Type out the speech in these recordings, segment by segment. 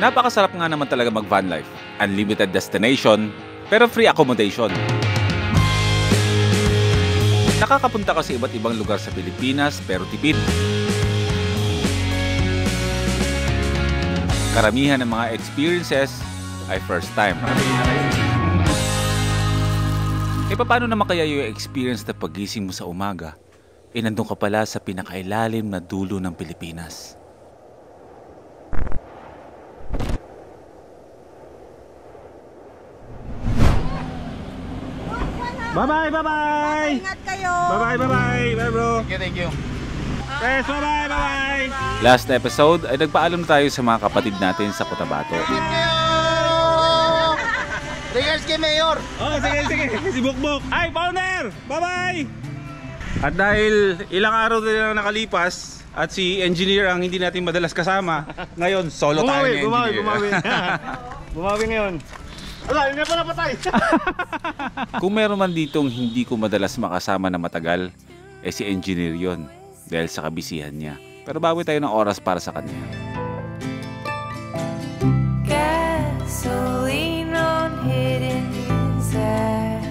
Napakasarap nga naman talaga mag-van life. Unlimited destination, pero free accommodation. Nakakapunta ka sa iba't ibang lugar sa Pilipinas, pero tipid. Karamihan ng mga experiences ay first time. E paano naman kaya yung experience na pagising mo sa umaga? E nandun ka pala sa pinakailalim na dulo ng Pilipinas. Bye-bye, bye-bye! Ingat kayo! Bye-bye, bye-bye! Bye, bro! Thank you. Yes, bye-bye, bye-bye! Last episode ay nagpaalam tayo sa mga kapatid natin sa Cotabato. Regards kay Mayor! Oh, sige. Si Bukbuk. Hi, Founder! Bye-bye! At dahil ilang araw na lang nakalipas at si Engineer ang hindi natin madalas kasama, ngayon solo tayo ni Engineer. Bumawi ngayon. Wala, hindi na pala patay. Kung meron man ditong hindi ko madalas makasama na matagal, eh si Engineer yon dahil sa kabisihan niya. Pero bawi tayo ng oras para sa kanya. Gasoline on hidden inside.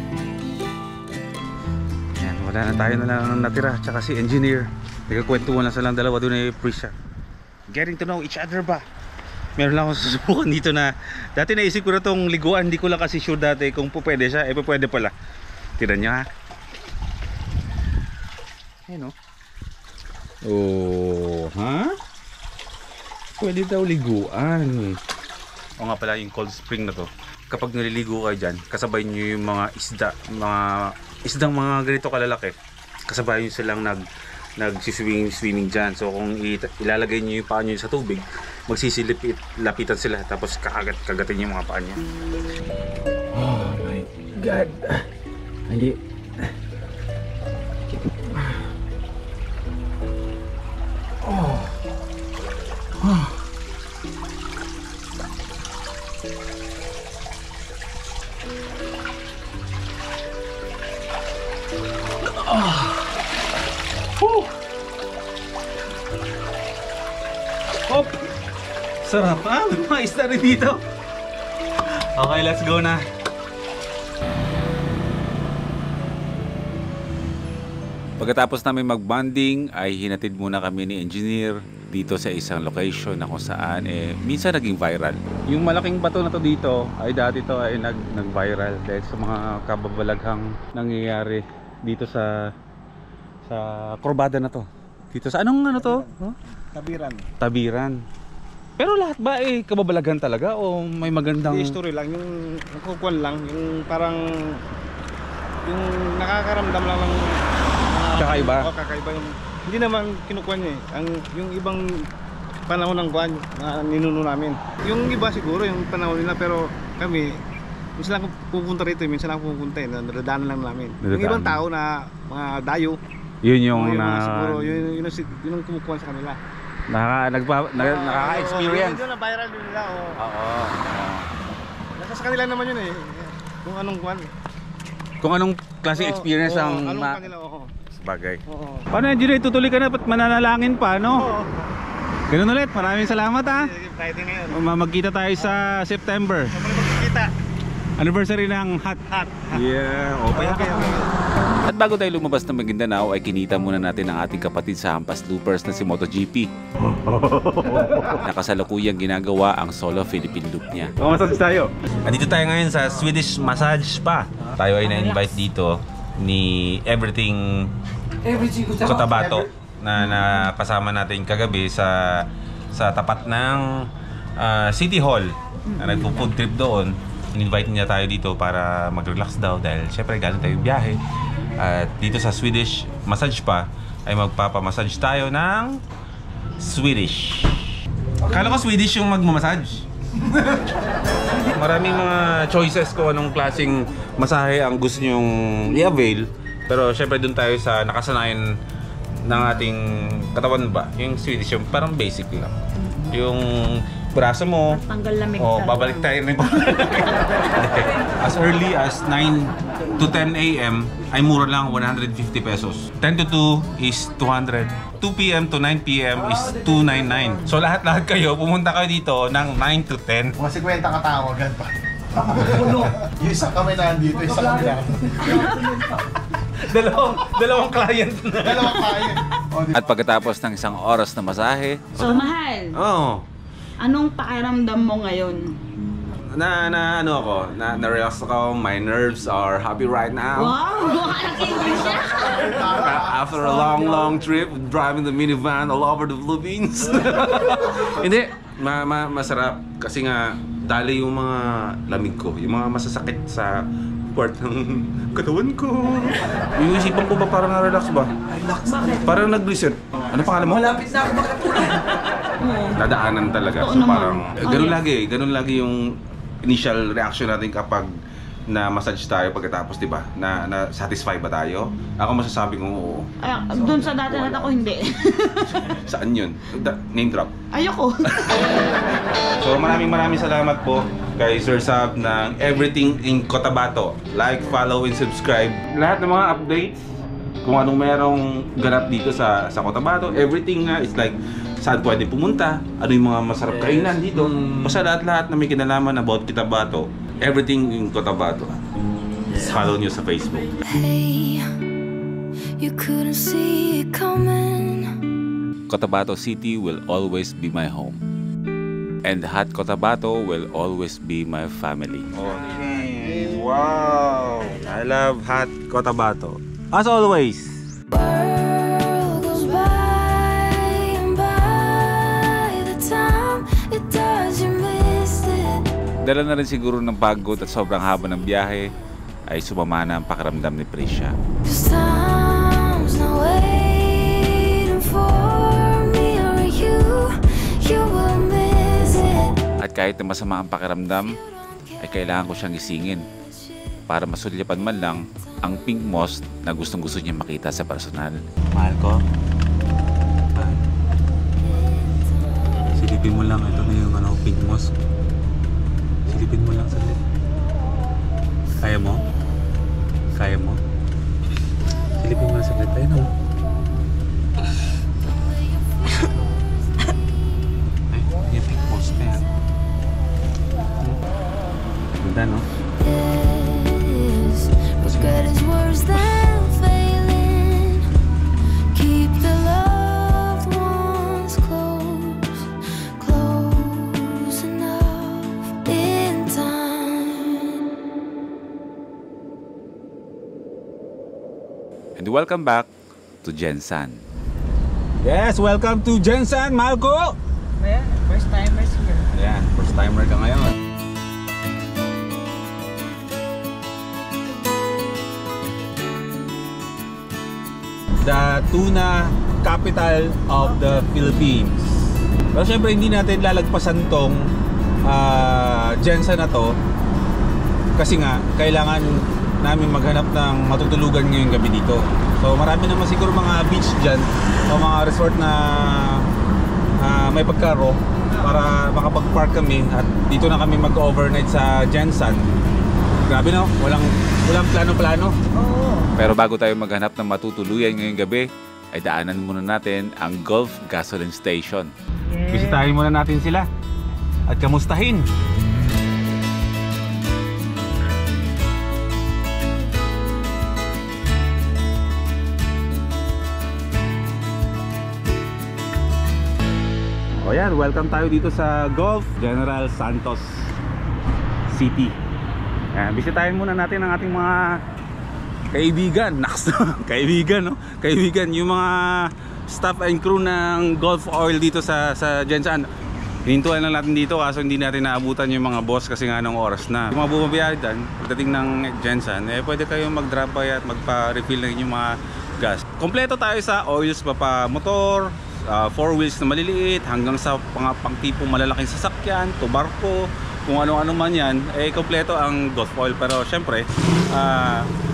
Yan, wala na tayo na lang natira, tsaka si Engineer. Nagkakwentuhan lang silang dalawa doon ay Prisha. Getting to know each other ba? Meron lang akong susubukan dito na dati naisip ko na itong liguan, hindi ko lang kasi sure dati kung pwede siya, pwede pala. Tira niya ha. Ayun o. Oh, ha? Pwede daw liguan. O nga pala yung cold spring na to. Kapag naliligo kayo dyan, kasabay nyo yung mga isdang mga ganito kalalaki. Kasabay nyo silang nagsiswimming dyan. So kung ilalagay nyo yung paa nyo sa tubig, magsisilapitan sila tapos kagatin yung mga paa niya. Oh my God. Hindi. Oh. Oh. Oh. Hop. Sarap. May mga isda rin dito. Okay, let's go na. Pagkatapos namin mag-bonding ay hinatid muna kami ni Engineer dito sa isang location na kung saan minsan naging viral. Yung malaking bato na to dito ay dati to ay nag-viral dahil sa mga kababalaghang nangyayari dito sa kurbada na to. Dito sa anong ano to? Huh? Tabiran. Pero lahat ba kababalaghan talaga o may magandang history lang, yung nakukuhan lang, yung parang yung nakakaramdam lang ng kakaiba? O kakaiba yung hindi naman kinukuha niya yung ibang panahon ng buwan na ninuno namin. Yung iba siguro yung panahon nila, pero kami minsan lang pupunta rito, minsan lang pupunta nadadaanan lang namin. Yung ibang tao na mga dayo, yun yung siguro yun ang kumukuha sa kanila. Nakaka-experience. Yun na viral din nila. Oo. Nasa sa kanila naman yun kung anong kuwan. Kung anong klaseng experience ang anong kanila, bagay. Paano Engineer, tutuloy ka na at mananalangin pa, no? Oo. Ganun ulit, maraming salamat ha. Friday ngayon. Magkita tayo sa September. Magkita. Anniversary ng Hot. Yeah, okay. At bago tayo lumabas ng Maguindanao ay kinita muna natin ang ating kapatid sa Hampas Loopers na si MotoGP. Nakasalukuyang ginagawa ang solo Philippine loop niya. Massage tayo. Andito tayo ngayon sa Swedish Massage Spa. Tayo ay na-invite dito ni Everything Cotabato na nakasama natin kagabi sa tapat ng City Hall na nagpo-food trip doon. In-invite niya tayo dito para mag-relax daw dahil syempre galing tayo biyahe. At dito sa Swedish Massage Spa ay magpapamassage tayo ng Swedish. Akala ko Swedish yung magmamassage. Maraming mga choices kung anong klaseng masahe ang gusto nyong i-avail. Pero syempre dun tayo sa nakasanayan ng ating katawan ba? Yung Swedish, yung parang basic lang. Yung braso mo, Tanggal lamig babalik tayo rin. As early as 9 to 10 a.m. ay mura lang, 150 pesos. 10 to 2 is 200. 2 p.m. to 9 p.m. is 299. So lahat-lahat kayo, pumunta kayo dito ng 9 to 10. Mga 50 katao agad pa. Yung isa kami nandito, isa kami nandito. Dalawang client na. Dalawang kain. At pagkatapos ng isang oras na masahe, So, mahal, anong pakiramdam mo ngayon? Na-relax ako, my nerves are happy right now. Wow! Nag-English siya! After a long trip, driving the minivan all over the Philippines. Hindi, masarap. Kasi nga, dali yung mga lamig ko, yung mga masasakit sa part ng katawan ko. Yung isipan ko ba parang na-relax ba? Relax. Parang nag-reset. Ano pangalan mo? Malapit na ako makatulog. Nadaanan talaga. So parang, ganun lagi yung initial reaction natin kapag na-massage tayo pagkatapos, di ba? Na satisfy ba tayo? Ako masasabi kong oo. Doon sa dati natin ako hindi. Saan yun? Name drop. Ayoko. So maraming salamat po kay Sir Sab ng Everything in Cotabato. Like, follow, and subscribe. Lahat ng mga updates, kung anong merong ganap dito sa Cotabato, everything na is like saan pwede pumunta, ano yung mga masarap kainan dito. Basta lahat na may kinalaman about Cotabato, Everything in Cotabato. Follow nyo sa Facebook. Hey, you couldn't see it coming. Cotabato City will always be my home. And Hot Cotabato will always be my family. Okay. Wow! I love Hot Cotabato. As always. World goes by, and by the time it does, you missed it. Dala na rin siguro ng pagod at sobrang haba ng biyahe ay sumama na ang pakiramdam ni Prisha. 'Cause time's not waiting for me or you. You will miss it. At kahit na masama ang pakiramdam, ay kailangan ko siyang isingin para masulyapan man lang ang pink moss na gustong-gusto niya makita sa personal. Mahal ko. Silipin mo lang. Ito na yung pink moss. Silipin mo lang saglit. Kaya mo? Kaya mo? Silipin mo lang saglit. Ayun o. Ay, yung pink moss na yan. Ganda, no? Regret is worse than failing. Keep the loved ones close, close enough in time. And welcome back to Jensan. Yes, welcome to Jensan, Malco! Yeah, first timers here. Ayan, first timer ka ngayon. The tuna capital of the Philippines. Pero syempre hindi natin lalagpasan tong Jensan na to kasi nga kailangan namin maghanap ng matutulugan ngayong gabi dito. So marami naman siguro mga beach dyan o mga resort na may pagkaro para makapag-park kami at dito na kami mag-overnight sa Jensan. Grabe no, walang plano-plano. Pero bago tayo maghanap ng matutuluyan ngayong gabi, ay daanan muna natin ang Gulf Gasoline Station. Bisitahin muna natin sila at kamustahin. O yan, welcome tayo dito sa Gulf General Santos City. Ayan, bisitahin muna natin ang ating mga kaibigan. Kaibigan, no? Kaibigan, yung mga staff and crew ng Gulf Oil dito sa Jensan. Hinintuan lang natin dito kaso hindi natin naabutan yung mga boss kasi nga ng oras na. Yung mga bumabiyahe dyan, pagdating ng Jensan, pwede kayong mag-drop by at magpa-refill ng inyong mga gas. Kompleto tayo sa oils, motor, 4 wheels na maliliit, hanggang sa pang-tipong malalaking sasakyan, to barko, kung ano-ano man yan, kompleto ang Gulf Oil. Pero syempre,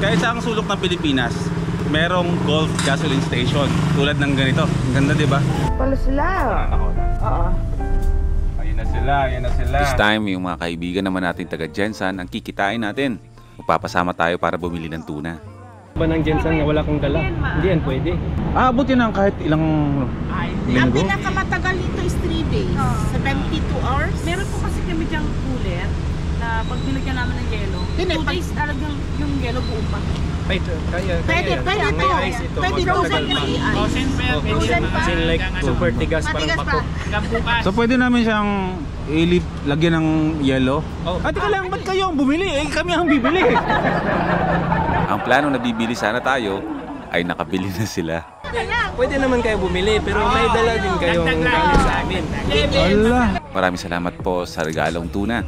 kahit sa ang sulok ng Pilipinas, merong Gulf gasoline station tulad ng ganito. Ang ganda, di ba? Pala sila. Oo. Ayun na sila, ayun na sila. This time, yung mga kaibigan naman natin taga Jensan ang kikitain natin. Magpapasama tayo para bumili ng tuna. Ba ng Jensen nga wala kang dala? Hindi yan pwede. Abot yan ang kahit ilang Ang linggo. pinakamatagal nito is 3 days. 72 hours. Meron po kasi kami dyang cooler na pag nilagyan namin ng yelo, Hindi, 2 days talagang yung yelo buo pa. Pwede to. Pwede Pwede frozen pa. Frozen pa. As in like super tigas parang Matigas bako. pa. So pwede namin siyang lagyan ng yelo. Oh. At teka lang, ba't kayo ang bumili? Eh, kami ang bibili. Ang plano na bibili sana tayo ay nakabili na sila. Pwede naman kayo bumili pero may dala din kayong gamit sa amin. Wala. Maraming salamat po sa regalong tuna.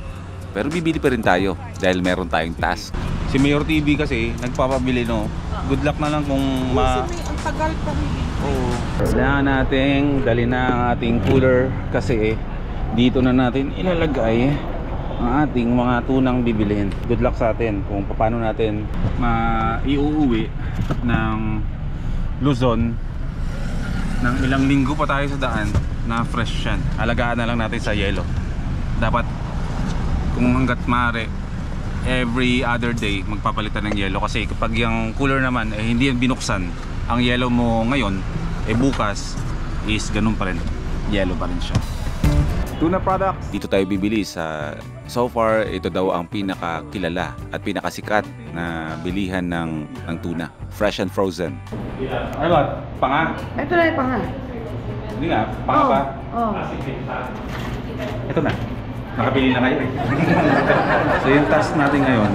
Pero bibili pa rin tayo dahil meron tayong task. Si Mayor TV kasi nagpapabili, no. Good luck na lang kung Ang tagal pa rin. Oo. Kailangan nating dali na ang ating cooler kasi dito na natin ilalagay ang ating mga tunang bibilhin. Good luck sa atin kung paano natin iuuwi ng Luzon ng ilang linggo pa tayo sa daan na fresh yan. Alagaan na lang natin sa yelo. Dapat kung hanggat maaari every other day magpapalitan ng yelo kasi kapag yung cooler naman hindi yan binuksan, ang yelo mo ngayon bukas is ganun pa rin, yelo pa rin siya. Tuna products. Dito tayo bibili sa, so far, ito daw ang pinakakilala at pinakasikat na bilihan ng tuna. Fresh and frozen. Ano ba? Panga? Ito na yung panga. Hindi nga, panga pa. Oo. Ito na. Nakabili na kayo eh. So yung task natin ngayon,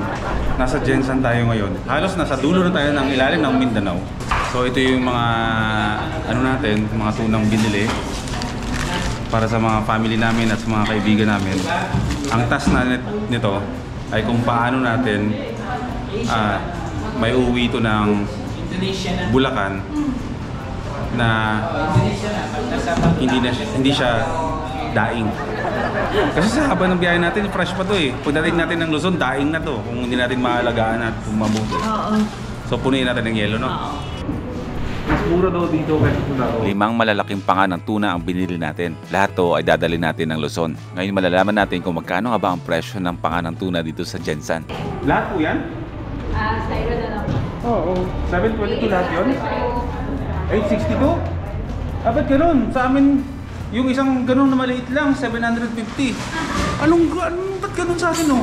nasa Jensan tayo ngayon. Halos nasa dulo na tayo ng ilalim ng Mindanao. So ito yung mga ano natin, mga tunang binili para sa mga family namin at sa mga kaibigan namin. Ang task na nito ay kung paano natin may uwi ito ng Bulacan na hindi siya daing. Kasi sa haba ng biyahe natin, fresh pa to eh. Pagdating natin ng Luzon, daing na to kung hindi natin maalagaan at mabuti. So punuin natin ng yelo, no? Mas mura daw dito kasi tuna. 5 malalaking panga ng tuna ang binili natin. Lahat to ay dadalhin natin ng Luzon. Ngayon malalaman natin kung magkano nga ba ang presyo ng panga ng tuna dito sa Jensan. Lahat po yan? Sa iba na lang. Oo. 722 lahat yun? 862? Ba't ganun? Sa amin, yung isang ganun na maliit lang, 750. Ba't ganun sa akin, no?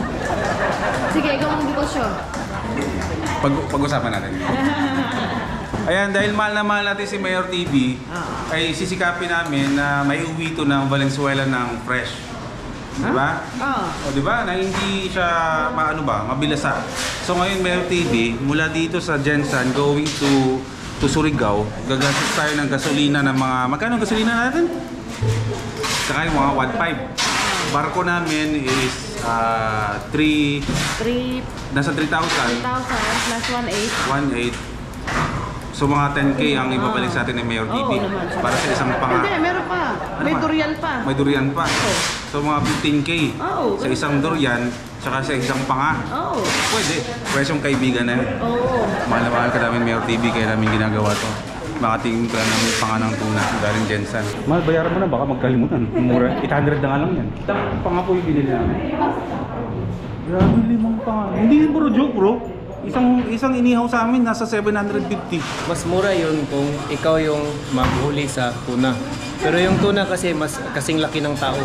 Sige, ikaw ang negosyo. Pag-usapan natin. Ayan, dahil mahal na mahal natin si Mayor TV, ay sisikapin namin na may uwi ito ng Valenzuela ng fresh. Diba? O diba? Na hindi siya mabilasa. So ngayon Mayor TV, mula dito sa Jensan going to Surigao, gagastos tayo ng gasolina ng mga, magkano ang gasolina natin? Saka yung mga 1.5. Barko namin is nasa 3,000 plus 1.8. So mga 10k ang ibabalik sa atin ng Mayor TV para sa isang panga. Hindi, meron pa. May durian pa. May durian pa. So mga 15k sa isang durian tsaka sa isang panga. Pwede. Presyong kaibigan na yun. Mahal na mahal ka namin Mayor TV kaya namin ginagawa to. Makatingin ka ng panga ng tuna galing Jensan. Mahal, bayaran mo na baka magkalimutan. Mura. 800 na nga lang yan. Itang panga po yung binili namin. Grabe 5 panga. Hindi yun bro, joke bro. Isang inihaw sa amin nasa 750. Mas mura yun kung ikaw yung maghuli sa tuna. Pero yung tuna kasi mas kasing laki ng tao.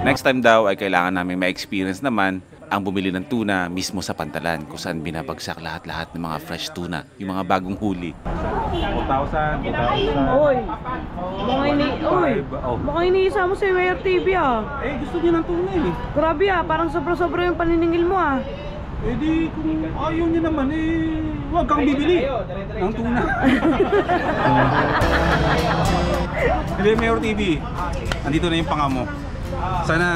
Next time daw ay kailangan namin ma-experience naman ang bumili ng tuna mismo sa Pantalan kung saan binabagsak lahat-lahat ng mga fresh tuna, yung mga bagong huli. 2,000. Oy! Baka iniisa mo si Mayor TV ah. Gusto niya ng tuna eh. Grabe ah, parang sobra-sobra yung paniningil mo ah. Di kung ayaw niya naman huwag kang bibili ng tuna. Hindi, Mayor TV, andito na yung panga mo. Sana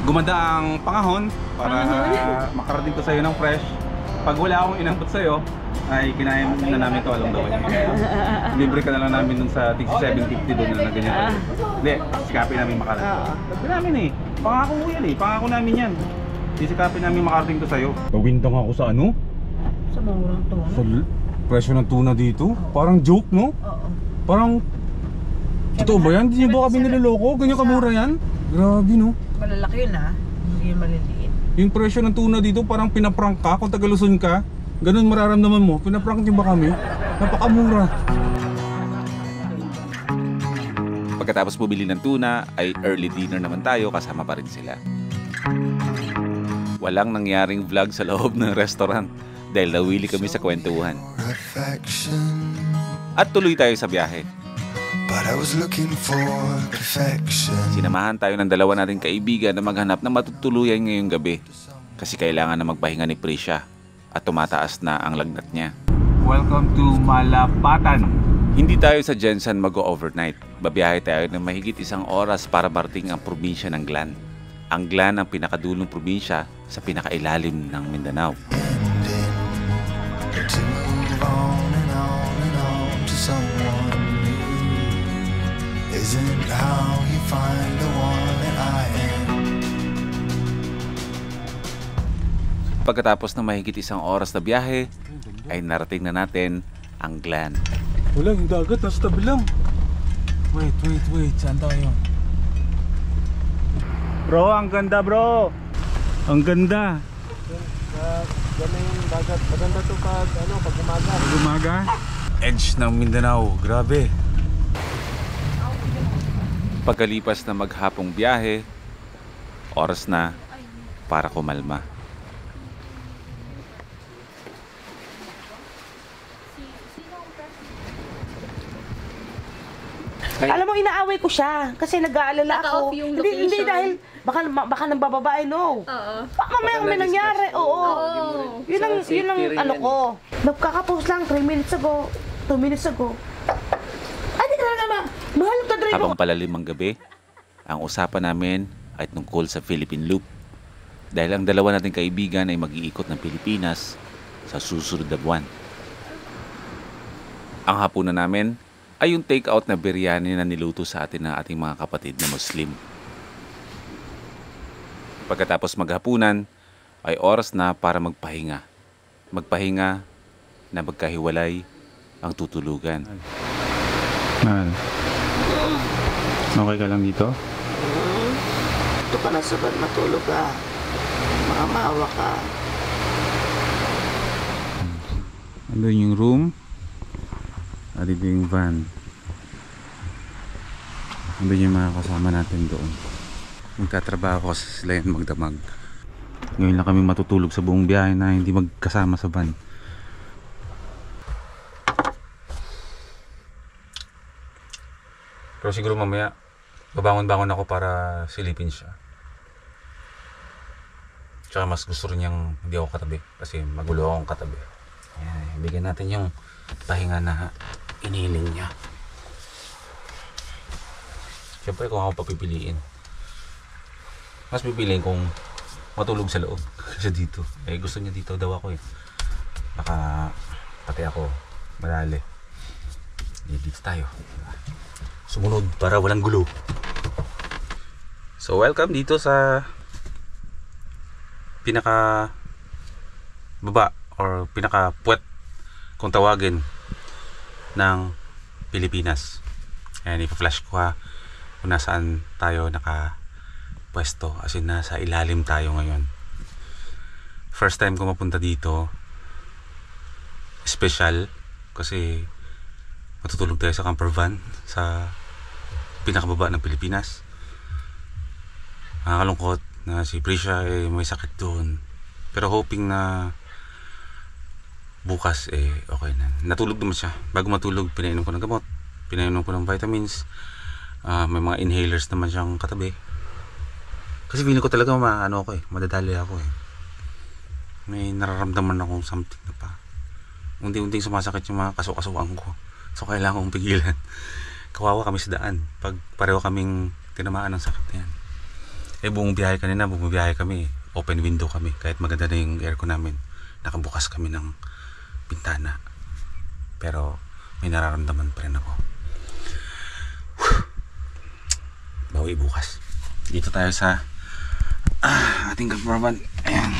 gumanda ang pangahon para makarating to sa'yo ng fresh. Pag wala akong inambot sa'yo, ay kinain na namin ito along the way. Libre ka na lang namin dun sa 750 doon na ganyan. Hindi, sikapin namin makarating. Sabi namin pangako ko yan pangako namin yan. Sisikapin namin makarating to sa'yo. Nawindang ako sa ano? Sa murang tuna. Sa presyo ng tuna dito? Parang joke, no? Oo. Parang... Totoo ba yan? Hindi niyo ba kami niloloko? Ganyan kamura yan? Grabe, no? Malalaki yun ha. Hindi yun maliliit. Yung presyo ng tuna dito parang pinaprank ka kung Tagaluson ka. Ganun mararamdaman mo. Pinaprank niyo ba kami? Napakamura. Pagkatapos bumili ng tuna ay early dinner naman tayo kasama pa rin sila. Walang nangyaring vlog sa loob ng restaurant dahil nawili kami sa kwentuhan. At tuloy tayo sa biyahe. Sinamahan tayo ng dalawa nating kaibigan na maghanap ng matutuluyan ngayong gabi kasi kailangan na magpahinga ni Prisha at tumataas na ang lagnat niya. Welcome to Malapatan. Hindi tayo sa Jensen mag-overnight. Babiyahe tayo ng mahigit 1 oras para marating ang probinsya ng Glan. Ang Glan ang pinakadulong probinsya sa pinakailalim ng Mindanao. Pagkatapos ng mahigit 1 oras na biyahe, ay narating na natin ang Glan. Wala, yung dagat, nasa tabi lang. Wait, saan tayo? Bro, ang ganda bro! Ang ganda! Ganda yung dagat. Maganda to pag umaga. Pag umaga? Edge ng Mindanao, grabe. Pagkalipas na maghapong biyahe, oras na para kumalma. Alam mo, inaaway ko siya kasi nag-aalala ako. Naka-off yung Hindi location. dahil baka nang bababae, no. Oo. Mamaya may nangyari, oo. Yun ang ano ko. Nagkakapost lang 3 minutes ago, 2 minutes ago. Ay, di ka na mahal ka driver. Habang palalim ang gabi, ang usapan namin ay tungkol sa Philippine Loop. Dahil ang dalawa nating kaibigan ay mag-iikot ng Pilipinas sa susunod na buwan. Ang hapunan namin ay yung take-out na biryani na niluto sa atin ng ating mga kapatid na Muslim. Pagkatapos maghapunan, ay oras na para magpahinga. Magpahinga na magkahiwalay ang tutulugan. Mahal, okay ka lang dito? Ito ka na sabad matulog ka. Makamawa ka. Andun yung room. At dito yung van. Andun yung mga kasama natin doon. Magtatrabaho kasi sila yan magdamag. Ngayon lang kami matutulog sa buong biyahe na hindi magkasama sa van. Pero siguro mamaya babangon-bangon ako para silipin siya. Tsaka mas gusto rin niyang hindi ako katabi kasi magulo akong katabi. Ayan, bigyan natin yung pahinga na iniling niya. Siyempre kung ako papipiliin, mas pipiliin kung matulog sa loob kasi dito. Eh gusto niya dito daw ako eh. Baka pati ako malali. Dito tayo. Sumunod para walang gulo. So welcome dito sa pinaka baba or pinaka puwet kung tawagin ng Pilipinas. Ayan, ipa-flash ko ha kung nasaan tayo nakapwesto, as in nasa ilalim tayo ngayon. First time ko mapunta dito, special kasi matutulog tayo sa camper van sa pinakababa ng Pilipinas. Nakakalungkot na si Prisha may sakit doon, pero hoping na bukas okay na. Natulog naman siya. Bago matulog, pinainom ko ng gamot, pinainom ko ng vitamins. May mga inhalers naman siyang katabi. Kasi feeling ko talaga madadali ako eh. May nararamdaman akong something na pa. Unti-unting sumasakit yung mga kaso-kasuan ko. So kailangan kong pigilan. Kawawa kami sa daan pag pareho kaming tinamaan ng sakit na yan. Buong biyahe kanina, bumibiyahe kami. Open window kami. Kahit maganda na yung aircon namin, nakabukas kami ng bintana. Pero may nararamdaman pa rin ako. Bawi bukas. Dito tayo sa ating camper van. Ayan.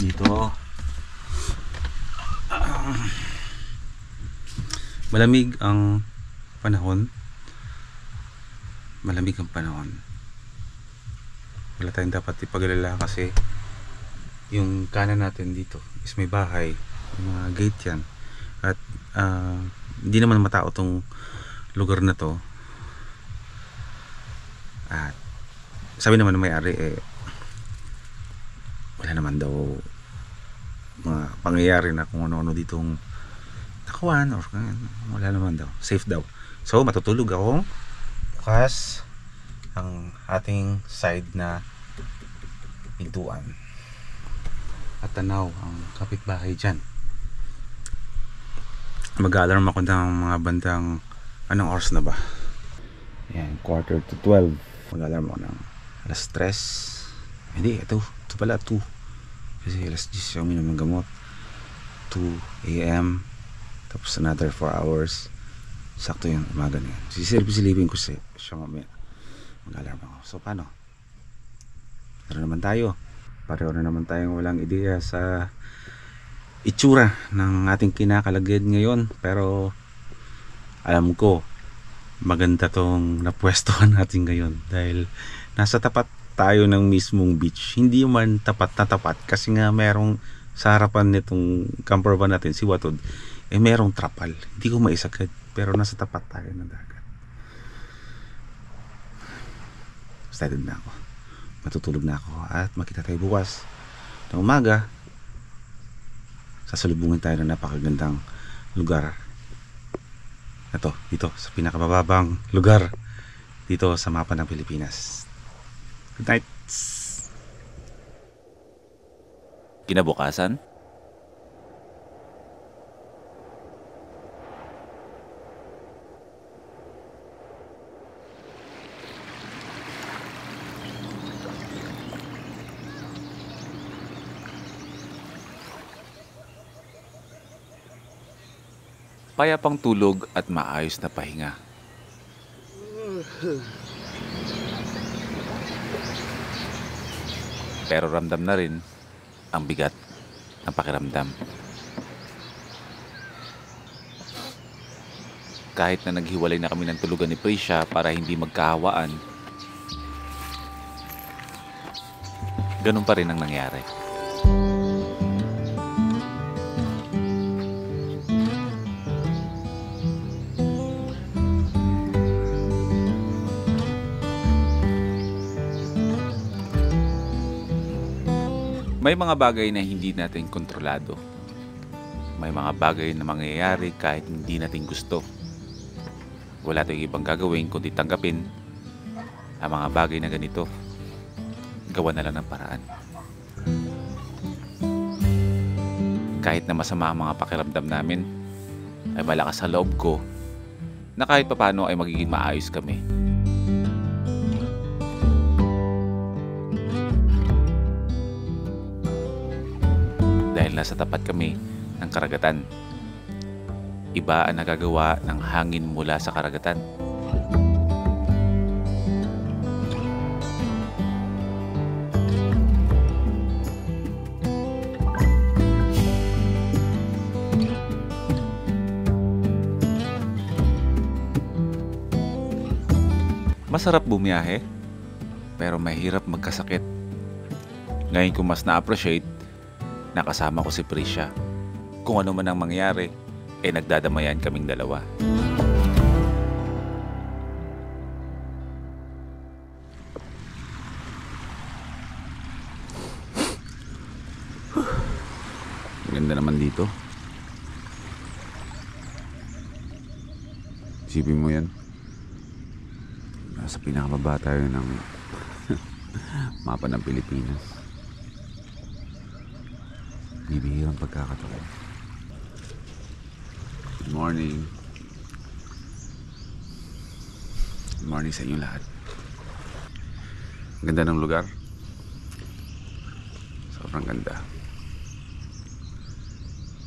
Dito. Malamig ang panahon. Malamig ang panahon. Wala tayong dapat ipag-alala kasi yung kanan natin dito is may bahay, may mga gate yan, at hindi naman matao tong lugar na to. At sabi naman ng may-ari wala naman daw mga pangyayari na kung ano-ano ditong nakawan or wala naman daw, safe daw. So matutulog ako bukas ang ating side na pintuan at tanaw ang kapitbahay dyan. Mag-alarm ako ng mga bandang anong oras na ba? Yan, 11:45. Mag-alarm ako ng alas 3. Hindi, ito pala 2 kasi alas 10 ako minum ng gamot. 2 AM tapos another 4 hours. Sakto yung umaga na yan. Sisilipin ko siya mamaya. Mag-alarm ako. So paano? Pareho naman tayo. Pareho na naman tayong walang ideya sa itsura ng ating kinakalagyan ngayon. Pero alam ko maganda tong napwestuhan natin ngayon dahil nasa tapat tayo ng mismong beach. Hindi man tapat na tapat kasi nga merong sa harapan nitong camper van natin, si Watod, merong trapal. Hindi ko maisagad pero nasa tapat tayo ng dagat. Excited na ako. Matutulog na ako at makita tayo bukas ng umaga. Sasalubungin tayo ng napakagandang lugar. Ito, dito sa pinakababang lugar dito sa mapa ng Pilipinas. Good night. Kinabukasan, payapang tulog at maayos na pahinga. Pero ramdam na rin ang bigat ng pakiramdam. Kahit na naghiwalay na kami ng tulugan ni Prisha para hindi magkahawaan, ganun pa rin ang nangyari. May mga bagay na hindi natin kontrolado. May mga bagay na mangyayari kahit hindi natin gusto. Wala tayong ibang gagawin kundi tanggapin ang mga bagay na ganito. Gawa na lang ng paraan. Kahit na masama ang mga pakiramdam namin, ay malakas sa loob ko na kahit papano ay magiging maayos kami. Dahil nasa tapat kami ng karagatan. Iba ang nagagawa ng hangin mula sa karagatan. Masarap bumiyahe, pero mahirap magkasakit. Ngayon ko mas na-appreciate nakasama ko si Prisha. Kung ano man ang mangyari, nagdadamayan kaming dalawa. Ganda naman dito. Isipin mo yan. Nasa pinakababa tayo ng mapa ng Pilipinas. Bibihirang pagkakataon. Good morning. Good morning sa inyo lahat. Ganda ng lugar. Sobrang ganda.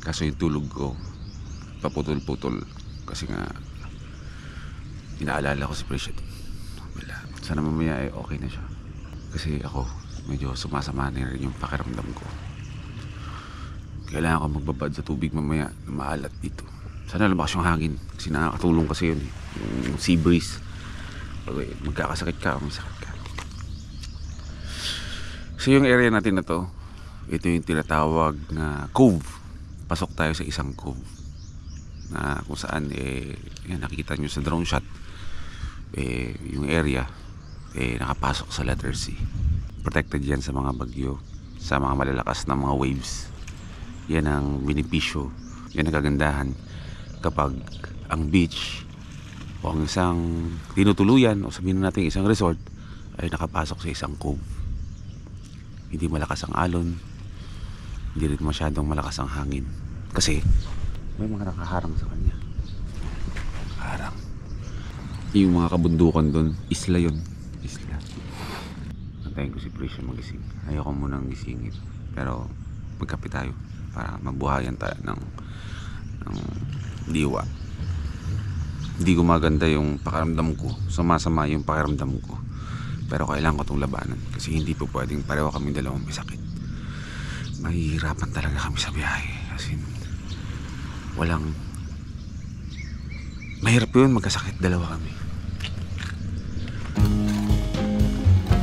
Kaso yung tulog ko paputol-putol kasi nga inaalala ko si Prisha. Sana mamaya okay na siya. Kasi ako, medyo sumasama na rin yung pakiramdam ko. Kailangan ko magbabad sa tubig mamaya na maalat dito. Sana lumakas yung hangin kasi nakakatulong kasi yun eh. Yung sea breeze. Pag magkakasakit ka, may sakit ka. So yung area natin na to, ito yung tinatawag na cove. Pasok tayo sa isang cove na kung saan yan, nakikita nyo sa drone shot yung area nakapasok sa letter C. Protected yan sa mga bagyo, sa mga malalakas na mga waves. Yan ang benepisyo, yan ang kagandahan kapag ang beach o ang isang tinutuluyan o sabihin natin isang resort ay nakapasok sa isang cove. Hindi malakas ang alon, hindi rin masyadong malakas ang hangin kasi may mga nakaharang sa kanya. Harang. Yung mga kabundukan doon, isla yun. Isla. Antayin ko si Prisha magising. Ayoko munang gisingin. Pero magkape tayo para mabuhayan tayo ng diwa. Hindi gumaganda yung pakiramdam ko. Sumasama yung pakiramdam ko. Pero kailangan ko itong labanan. Kasi hindi po pwedeng pareho kami dalawang may sakit. Mahihirapan talaga kami sa biyahe. As in, walang mahirap yun magkasakit, dalawa kami.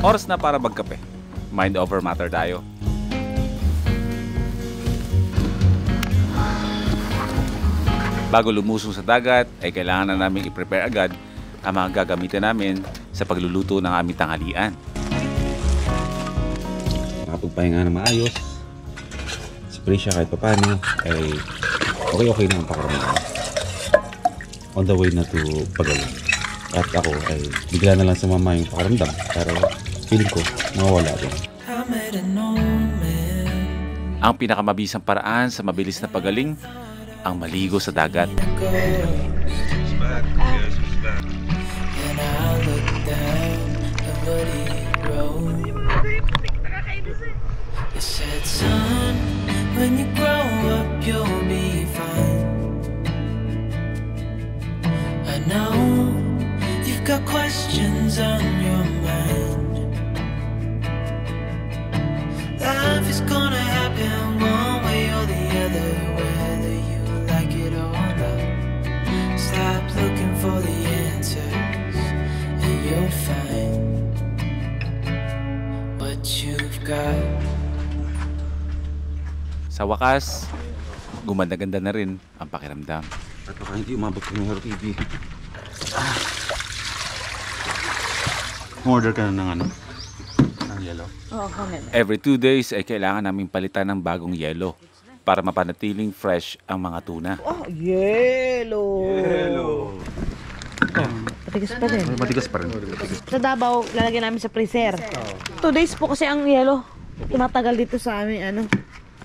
Oras na para magkape. Mind over matter tayo. Bago lumusong sa dagat, ay kailangan na namin i-prepare agad ang mga gagamitin namin sa pagluluto ng aming tanghalian. Nakapagpahinga na maayos. Si Prisha kahit papano ay okay na ang pakiramdam. On the way na to Pagaling. At ako ay bigla na lang sumama yung pakiramdam. Pero feeling ko mawawala din. Ang pinakamabisang paraan sa mabilis na pagaling, ang maligo sa dagat. When you grow up, you'll be fine. I know you've got questions on your mind. Life is gonna happen one way or the other, whether you like it or not. Stop looking for the answers, and you'll find what you've got. Sa wakas, gumanda-ganda na rin ang pakiramdam. At baka hindi umabot ng Hero TV. Order ka na ng ano? Ng yellow? Oo, kanina. Every 2 days ay kailangan namin palitan ng bagong yelo para mapanatiling fresh ang mga tuna. Oh, yellow! Matigas pa rin. Matigas pa rin. Sa Davao, lalagyan namin sa freezer. 2 days po kasi ang yelo. Tumatagal dito sa amin, ano.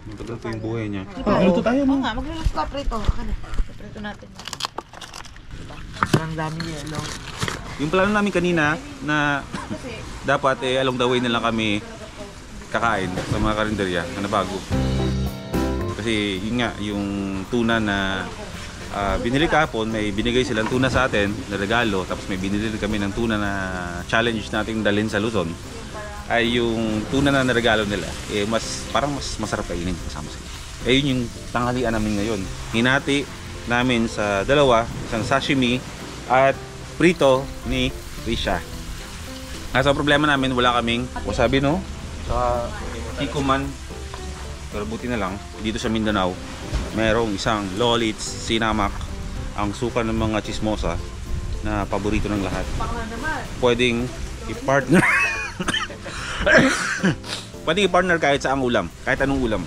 Matagal po yung buhay niya. Magluto tayo mo. Oo nga, magluluto ka prito. Prito natin. Ang dami yelo. Yung plano namin kanina na dapat along the way na lang kami kakain sa mga karinderya na bago. Kasi yun nga, yung tuna na binili kahapon, may binigay silang tuna sa atin na regalo, tapos may binili kami ng tuna na challenge nating dalhin sa Luzon. Ay yung tuna na naregalo nila, parang mas masarap kainin kasama sila. Yun yung tanghalian namin ngayon. Hinati namin sa dalawa, isang sashimi at prito ni Prisha. Sa problema namin, wala kaming wasabi, no? Saka tikuman. Pero buti na lang, dito sa Mindanao, merong isang lolits, sinamak, ang suka ng mga chismosa na paborito ng lahat. Pwedeng i-partner. Pwedeng i-partner kahit sa ang ulam, kahit anong ulam.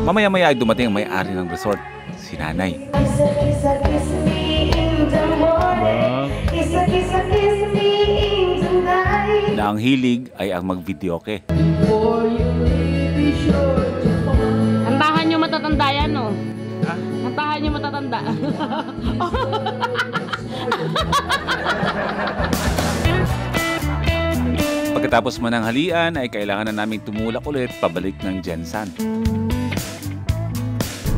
Mamaya-maya ay dumating ang may-ari ng resort, si Nanay. Na ang hilig ay ang mag-videoke. Antahan nyo matatanda yan, no? Antahan nyo matatanda. Pagkatapos man ng halian ay kailangan na naming tumulak ulit pabalik ng Jensan.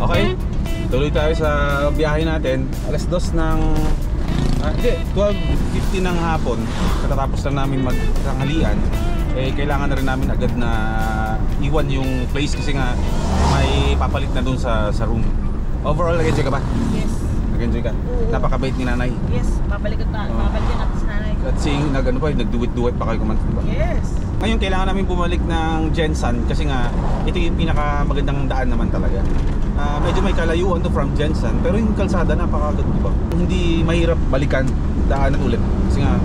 Okay, tuloy tayo sa biyahe natin. Alas 2 ng 12:50 ng hapon. Katatapos lang namin magtanghalian. Kailangan na rin namin agad na iwan yung place kasi nga may papalit na dun sa room. Overall, nag-enjoy ka ba? Yes. Nag-enjoy ka? Napakabait ni nanay. Yes, babalikan natin sa nanay. At seeing, nagduwit-duwit pa kayo kumanta, diba? Yes. Ngayon, kailangan namin bumalik ng Jensan kasi nga, ito yung pinakamagandang daan naman talaga. Medyo may kalayuan to from Jensan, pero yung kalsada napakaganda, diba? Hindi mahirap balikan, daanan ulit. Kasi nga,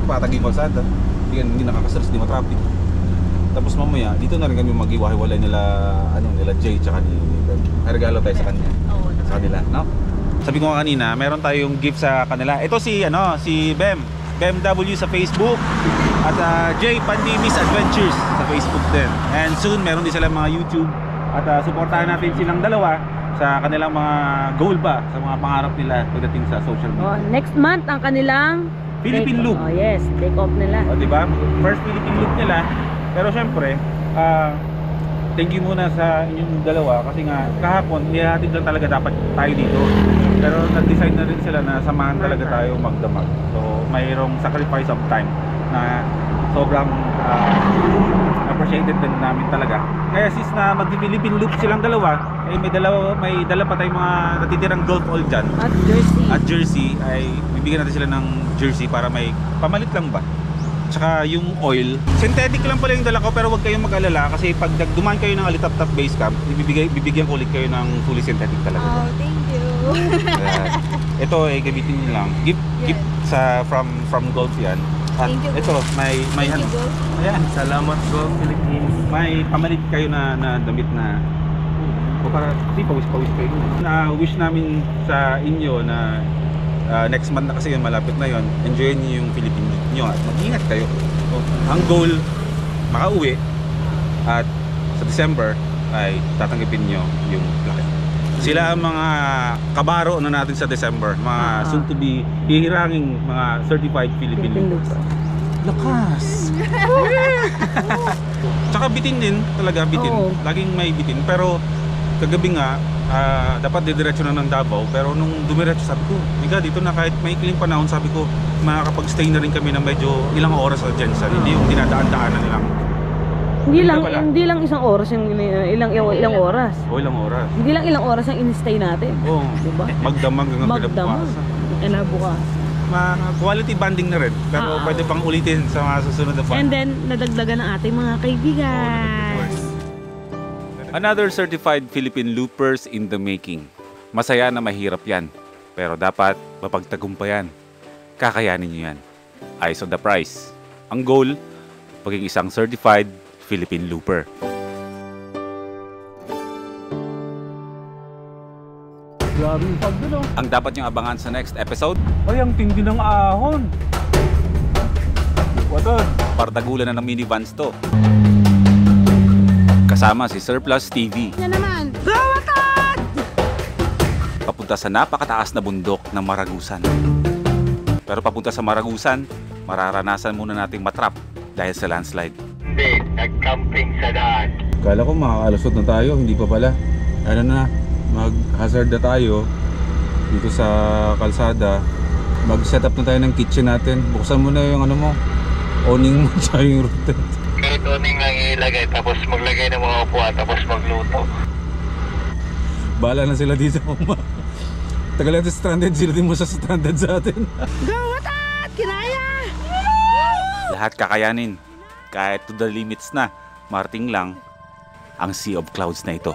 patag yung kalsada, hindi nakakastress, hindi matraffic. Tapos mamaya, dito na rin kami mag-iwahiwalay nila Jay tsaka ni Ben. May regalo tayo sa kanya. Oo, Sa kanila, no? Sabi ko nga kanina, meron tayong gift sa kanila. Ito si Bem. BMW sa Facebook. At Jay Pandimis Adventures sa Facebook din. And soon, meron din silang mga YouTube. At supportahan natin silang dalawa sa kanilang mga goal ba, sa mga pangarap nila pagdating sa social media. Next month ang kanilang Philippine Loop. Oh yes, take off nila. O, diba? First Philippine Loop nila. Pero syempre, thank you muna sa inyong dalawa kasi nga kahapon, ihahatid lang talaga dapat tayo dito. Pero nag-decide na rin sila na samahan talaga tayo magdamag. So, mayroong sacrifice of time na sobrang appreciated din namin talaga. Kaya since na mag-Philippine Loop silang dalawa, may dala pa tayong mga natitirang golf all dyan. At jersey ay bibigyan natin sila ng jersey para may pamalit lang ba. Tsaka yung oil, synthetic lang pala yung dala ko pero huwag kayong mag-alala kasi pag dumaan kayo ng Alitap-Tap Base Camp, bibigyan ko ulit kayo ng fully synthetic talaga. Oh, thank you. Ito ay gamitin niyo lang. Gift sa from Golf yan. At Thank you, ito may ano. Ayan, Salamat Golf Philippines. may pamalit kayo na damit na o para di pawis kayo. Na wish namin sa inyo na next month na kasi yun, malapit na yun. Enjoy niyo yung Philippine Loop nyo at mag-ingat kayo. So, ang goal, makauwi at sa December ay tatanggapin nyo yung plaque. Sila ang mga kabaro na natin sa December, mga soon to be hihiranging mga certified Philippine Loopers. Lakas! Tsaka bitin din, talaga bitin. Laging may bitin. Pero kagabi nga, dapat didiretso na ng Davao. Pero nung dumiretso, sabi ko, Miga, dito na kahit may ikling panahon, sabi ko, makakapag-stay na rin kami ng medyo ilang oras sa Jensan. Hindi yung dinadaan-daanan nilang. Hindi lang isang oras yung ilang oras. O ilang oras. Hindi lang ilang oras ang in-stay natin. Oo. Diba? Magdamag hanggang Kinabukas. Quality banding na rin. Pero pwede pang ulitin sa mga susunod na And then, nadagdagan ng ating mga kaibigan. Another certified Philippine Loopers in the making. Masaya na mahirap yan. Pero dapat mapagtagumpayan. Kakayanin nyo yan. Eyes on the prize. Ang goal, paging isang certified Philippine Looper. Grabe yung pagdalo. Ang dapat nyo abangan sa next episode, Ay, ang tindi ng ahon. Watod. partagulan na ng minivans to. Kasama si Surplus TV. Yan naman. Gawatad! Papunta sa napakataas na bundok ng Maragusan. Pero papunta sa Maragusan, mararanasan muna nating matrap dahil sa landslide. Nag-camping sa daan. Kala ko makakalusot na tayo, hindi pa pala. Ano na, mag-hazard na tayo dito sa kalsada. Mag-set up na tayo ng kitchen natin. Buksan mo na yung ano mo, awning mo tsaka yung router. Kahit awning lang ilagay, tapos maglagay ng mga upuan, tapos magluto. Bahala na sila dito. Tagal natin stranded, sila din mo sa stranded sa atin. Gawatad! Kinaya! Lahat kakayanin. Kahit to the limits na, marating lang ang Sea of Clouds na ito.